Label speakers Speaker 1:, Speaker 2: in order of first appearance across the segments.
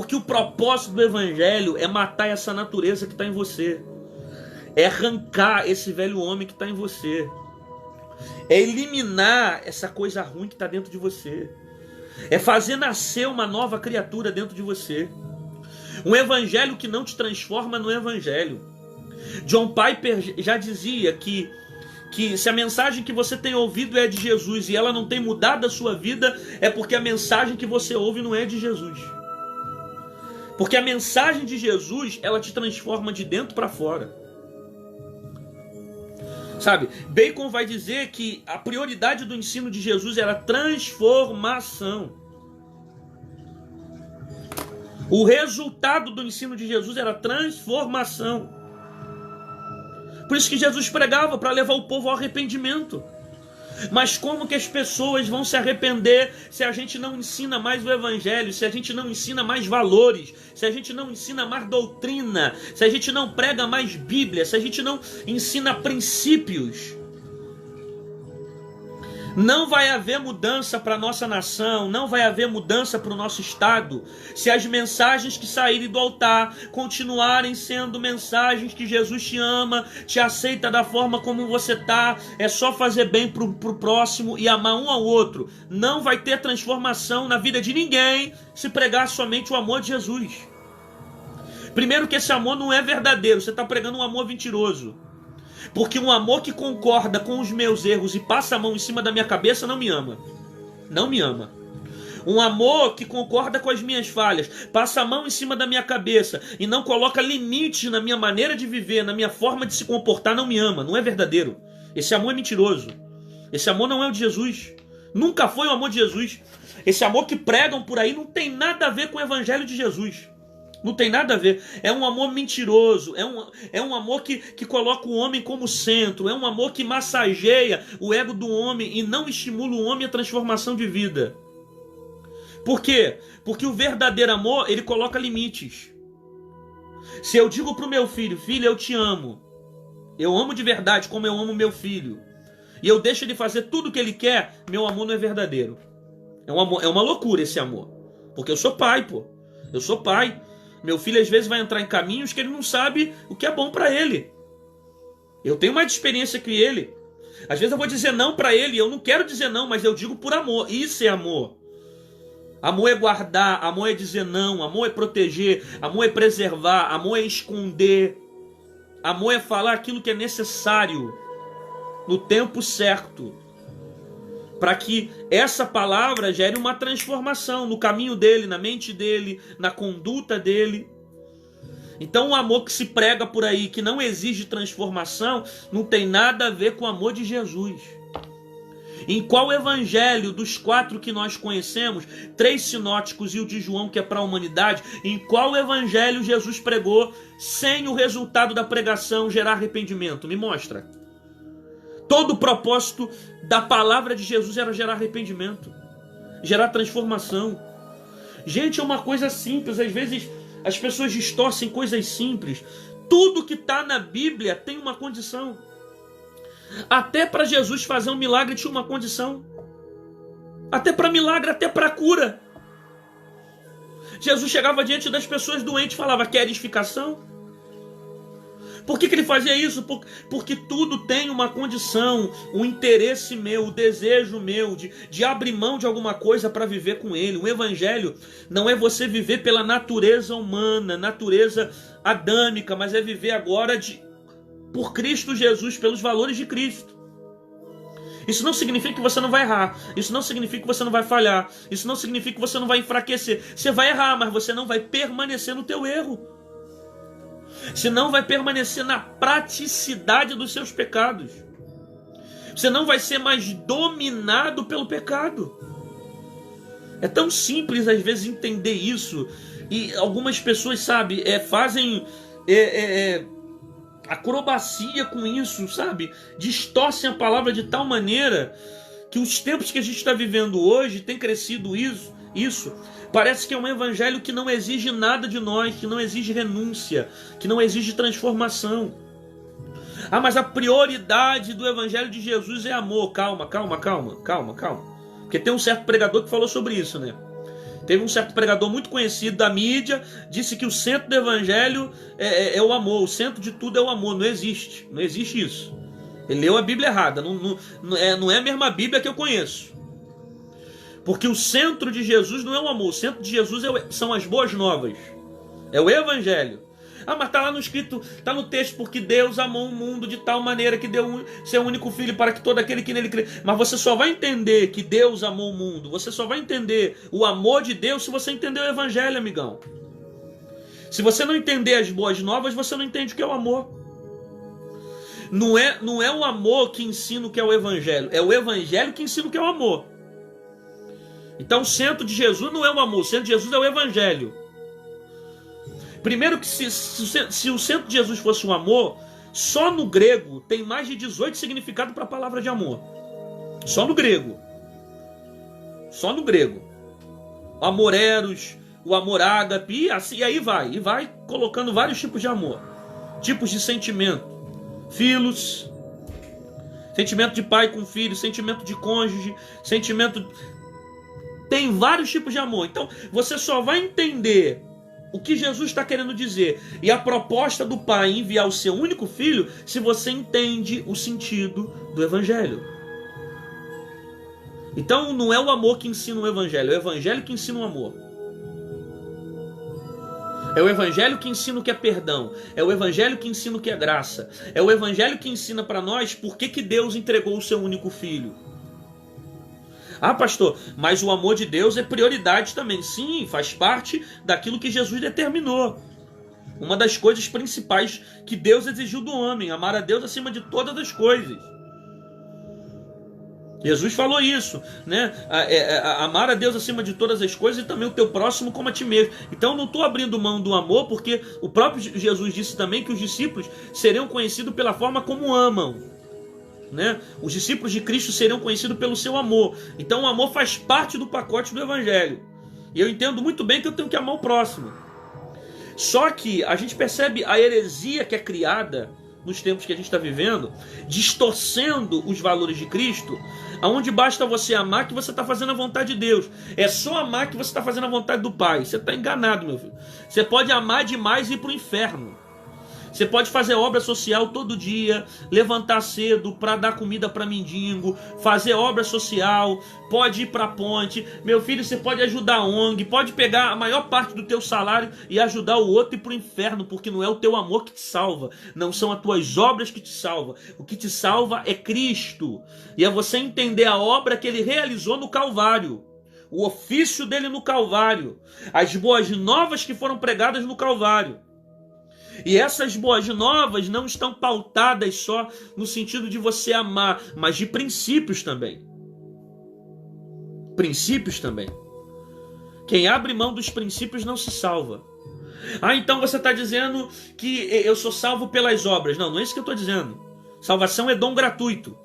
Speaker 1: Porque o propósito do evangelho é matar essa natureza que está em você. É arrancar esse velho homem que está em você. É eliminar essa coisa ruim que está dentro de você. É fazer nascer uma nova criatura dentro de você. Um evangelho que não te transforma no evangelho. John Piper já dizia que se a mensagem que você tem ouvido é de Jesus e ela não tem mudado a sua vida, é porque a mensagem que você ouve não é de Jesus. Porque a mensagem de Jesus, ela te transforma de dentro para fora. Sabe, Bacon vai dizer que a prioridade do ensino de Jesus era transformação. O resultado do ensino de Jesus era transformação. Por isso que Jesus pregava, para levar o povo ao arrependimento. Mas como que as pessoas vão se arrepender se a gente não ensina mais o evangelho, se a gente não ensina mais valores, se a gente não ensina mais doutrina, se a gente não prega mais Bíblia, se a gente não ensina princípios? Não vai haver mudança para a nossa nação, não vai haver mudança para o nosso estado, se as mensagens que saírem do altar continuarem sendo mensagens que Jesus te ama, te aceita da forma como você está, é só fazer bem para o próximo e amar um ao outro. Não vai ter transformação na vida de ninguém se pregar somente o amor de Jesus. Primeiro que esse amor não é verdadeiro, você está pregando um amor mentiroso. Porque um amor que concorda com os meus erros e passa a mão em cima da minha cabeça não me ama. Não me ama. Um amor que concorda com as minhas falhas, passa a mão em cima da minha cabeça e não coloca limites na minha maneira de viver, na minha forma de se comportar, não me ama. Não é verdadeiro. Esse amor é mentiroso. Esse amor não é o de Jesus. Nunca foi o amor de Jesus. Esse amor que pregam por aí não tem nada a ver com o evangelho de Jesus. Não tem nada a ver. É um amor mentiroso. É um amor que coloca o homem como centro. É um amor que massageia o ego do homem e não estimula o homem a transformação de vida. Por quê? Porque o verdadeiro amor, ele coloca limites. Se eu digo para o meu filho, filho, eu te amo. Eu amo de verdade como eu amo meu filho. E eu deixo ele fazer tudo o que ele quer, meu amor não é verdadeiro. É uma loucura esse amor. Porque eu sou pai, pô. Eu sou pai. Meu filho às vezes vai entrar em caminhos que ele não sabe o que é bom para ele. Eu tenho mais experiência que ele. Às vezes eu vou dizer não para ele, eu não quero dizer não, mas eu digo por amor. Isso é amor. Amor é guardar, amor é dizer não, amor é proteger, amor é preservar, amor é esconder. Amor é falar aquilo que é necessário no tempo certo, para que essa palavra gere uma transformação no caminho dele, na mente dele, na conduta dele. Então o amor que se prega por aí, que não exige transformação, não tem nada a ver com o amor de Jesus. Em qual evangelho dos 4 que nós conhecemos, 3 sinóticos e o de João que é para a humanidade, em qual evangelho Jesus pregou sem o resultado da pregação gerar arrependimento? Me mostra. Todo o propósito da palavra de Jesus era gerar arrependimento, gerar transformação. Gente, é uma coisa simples. Às vezes as pessoas distorcem coisas simples. Tudo que está na Bíblia tem uma condição. Até para Jesus fazer um milagre tinha uma condição. Até para milagre, até para cura. Jesus chegava diante das pessoas doentes e falava, queres ficação? Por que ele fazia isso? Porque tudo tem uma condição, um interesse meu, o desejo meu de abrir mão de alguma coisa para viver com ele. O evangelho não é você viver pela natureza humana, natureza adâmica, mas é viver agora por Cristo Jesus, pelos valores de Cristo. Isso não significa que você não vai errar. Isso não significa que você não vai falhar. Isso não significa que você não vai enfraquecer. Você vai errar, mas você não vai permanecer no teu erro. Você não vai permanecer na praticidade dos seus pecados. Você não vai ser mais dominado pelo pecado. É tão simples às vezes entender isso. E algumas pessoas, sabe, fazem acrobacia com isso, sabe? Distorcem a palavra de tal maneira que os tempos que a gente está vivendo hoje tem crescido isso. Parece que é um evangelho que não exige nada de nós, que não exige renúncia, que não exige transformação. Ah, mas a prioridade do evangelho de Jesus é amor. Calma. Porque tem um certo pregador que falou sobre isso, né? Teve um certo pregador muito conhecido da mídia, disse que o centro do evangelho é o amor, o centro de tudo é o amor. Não existe isso. Ele leu a Bíblia errada, não é a mesma Bíblia que eu conheço. Porque o centro de Jesus não é o amor, o centro de Jesus são as boas novas, é o evangelho. Ah, mas está lá no escrito, está no texto, porque Deus amou o mundo de tal maneira que deu seu único filho para que todo aquele que nele crê. Mas você só vai entender que Deus amou o mundo, você só vai entender o amor de Deus se você entender o evangelho, amigão. Se você não entender as boas novas, você não entende o que é o amor. Não é o amor que ensina o que é o evangelho, é o evangelho que ensina o que é o amor. Então o centro de Jesus não é o amor, o centro de Jesus é o evangelho. Primeiro que se o centro de Jesus fosse um amor, só no grego tem mais de 18 significados para a palavra de amor. Só no grego. Só no grego. O amor eros, o amor ágape, e assim, e aí vai. E vai colocando vários tipos de amor. Tipos de sentimento. Filos. Sentimento de pai com filho, sentimento de cônjuge, sentimento... Tem vários tipos de amor. Então você só vai entender o que Jesus está querendo dizer e a proposta do Pai em enviar o seu único filho se você entende o sentido do evangelho. Então não é o amor que ensina o evangelho, é o evangelho que ensina o amor. É o evangelho que ensina o que é perdão, é o evangelho que ensina o que é graça, é o evangelho que ensina para nós por que Deus entregou o seu único filho. Ah, pastor, mas o amor de Deus é prioridade também. Sim, faz parte daquilo que Jesus determinou. Uma das coisas principais que Deus exigiu do homem, amar a Deus acima de todas as coisas. Jesus falou isso, né? Amar a Deus acima de todas as coisas e também o teu próximo como a ti mesmo. Então eu não estou abrindo mão do amor, porque o próprio Jesus disse também que os discípulos seriam conhecidos pela forma como amam. Né? Os discípulos de Cristo serão conhecidos pelo seu amor. Então o amor faz parte do pacote do evangelho. E eu entendo muito bem que eu tenho que amar o próximo. Só que a gente percebe a heresia que é criada nos tempos que a gente está vivendo, distorcendo os valores de Cristo, aonde basta você amar que você está fazendo a vontade de Deus. É só amar que você está fazendo a vontade do Pai. Você está enganado, meu filho. Você pode amar demais e ir para o inferno. Você pode fazer obra social todo dia, levantar cedo para dar comida para mendigo, fazer obra social, pode ir para a ponte. Meu filho, você pode ajudar a ONG, pode pegar a maior parte do teu salário e ajudar o outro e ir para o inferno, porque não é o teu amor que te salva, não são as tuas obras que te salvam. O que te salva é Cristo, e é você entender a obra que Ele realizou no Calvário, o ofício dele no Calvário, as boas novas que foram pregadas no Calvário. E essas boas novas não estão pautadas só no sentido de você amar, mas de princípios também. Princípios também. Quem abre mão dos princípios não se salva. Ah, então você está dizendo que eu sou salvo pelas obras. Não, não é isso que eu estou dizendo. Salvação é dom gratuito.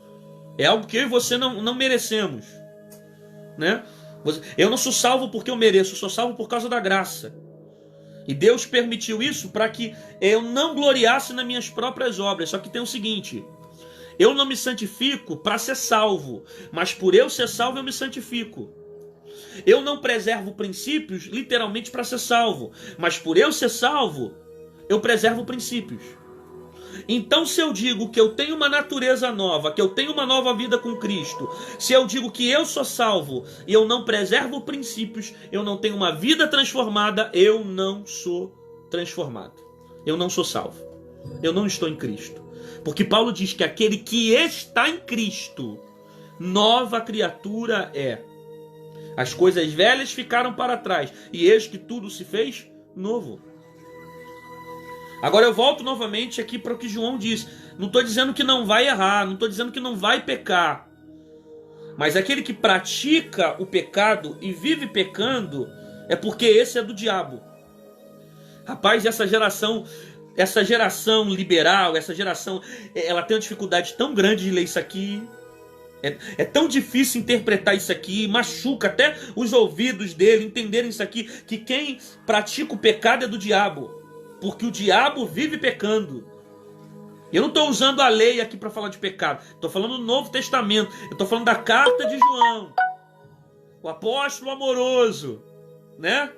Speaker 1: É algo que eu e você não merecemos. Né? Eu não sou salvo porque eu mereço, eu sou salvo por causa da graça. E Deus permitiu isso para que eu não gloriasse nas minhas próprias obras. Só que tem o seguinte: eu não me santifico para ser salvo, mas por eu ser salvo eu me santifico. Eu não preservo princípios literalmente para ser salvo, mas por eu ser salvo eu preservo princípios. Então, se eu digo que eu tenho uma natureza nova, que eu tenho uma nova vida com Cristo, se eu digo que eu sou salvo e eu não preservo princípios, eu não tenho uma vida transformada, eu não sou transformado. Eu não sou salvo. Eu não estou em Cristo. Porque Paulo diz que aquele que está em Cristo, nova criatura é. As coisas velhas ficaram para trás, e eis que tudo se fez novo. Agora eu volto novamente aqui para o que João diz. Não estou dizendo que não vai errar, não estou dizendo que não vai pecar. Mas aquele que pratica o pecado e vive pecando, é porque esse é do diabo. Rapaz, essa geração liberal, essa geração, ela tem uma dificuldade tão grande de ler isso aqui. É tão difícil interpretar isso aqui, machuca até os ouvidos dele entenderem isso aqui, que quem pratica o pecado é do diabo. Porque o diabo vive pecando. Eu não estou usando a lei aqui para falar de pecado. Estou falando do Novo Testamento. Eu estou falando da carta de João. O apóstolo amoroso. né?